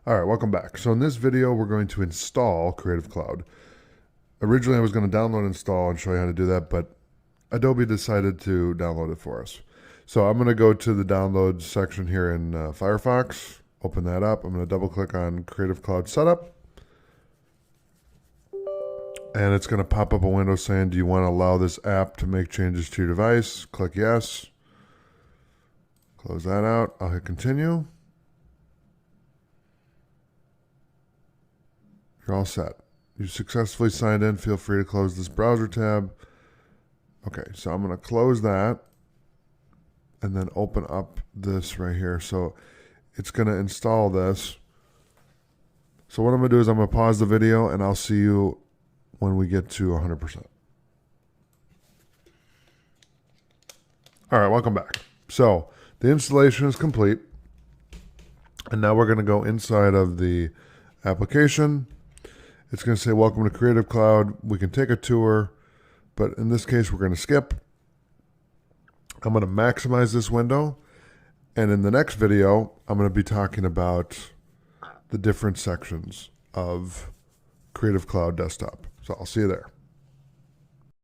All right, welcome back. So in this video, we're going to install Creative Cloud. Originally, I was going to download, install, and show you how to do that, but Adobe decided to download it for us. So I'm going to go to the download section here in Firefox, open that up. I'm going to double click on Creative Cloud Setup. And it's going to pop up a window saying, do you want to allow this app to make changes to your device? Click yes. Close that out. I'll hit continue. You're all set. You successfully signed in. Feel free to close this browser tab. Okay, so I'm going to close that and then open up this right here. So it's going to install this. So what I'm going to do is I'm going to pause the video and I'll see you when we get to 100%. All right, welcome back. So the installation is complete. And now we're going to go inside of the application. It's going to say, welcome to Creative Cloud. We can take a tour, but in this case, we're going to skip. I'm going to maximize this window. And in the next video, I'm going to be talking about the different sections of Creative Cloud Desktop. So I'll see you there.